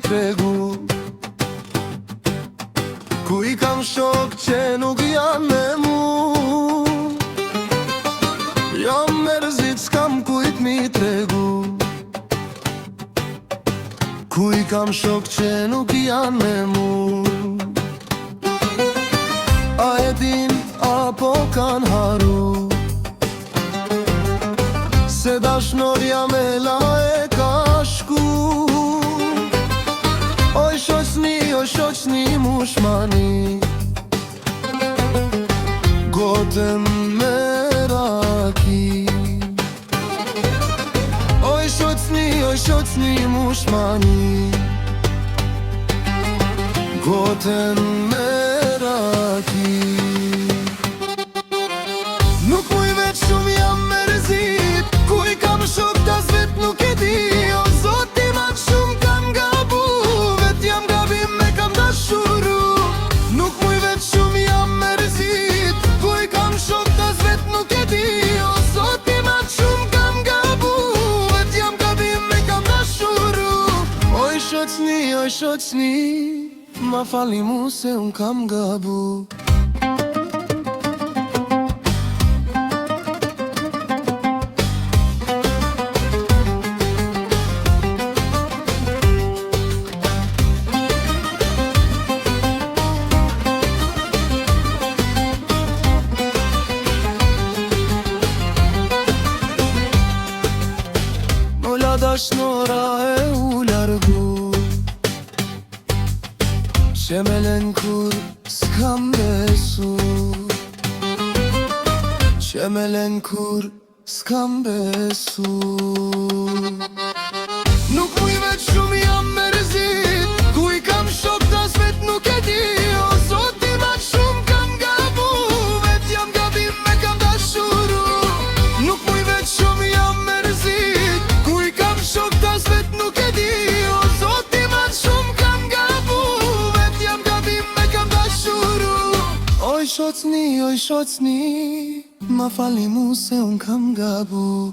tregu, ku I kam shok që nuk janë me mu. Jam mërzit, s'kam kujt mi tregu, ku I kam shok që nuk janë me mu. A e din apo kan haru se dashnorja me la e ka shku. Oj shoqni mushmani, gotën me raki. Oj shoqni mushmani, gotën me raki. Nuk muj veç shumë jam mërzit, ku I kam shok tas vet nuk e di. O zoti ma shumë kam gabu, vet jam gabim me kam dashuru. Nuk muj veç shumë jam mërzit, ku I kam shok tas vet nuk e di. O zoti ma shumë kam gabu, vet jam gabim me kam dashuru. Oj shoqni, ma falni mu se un kam gabu. Dashnora e u largu, qemelen kur s'kam besu, qemelen kur s'kam besu. Nuk muj veç shumë jam mërzit, ku I kam shok tas vet nuk e di. O zoti ma shumë kam gabu, vet jam gabim me kam dashuru. Nuk muj veç shumë jam mërzit, ku I kam shok tas vet nuk e di. O zoti ma shumë kam gabu, vet jam gabim me kam dashuru. Oj shoqni, ma falni mu se un kam gabu.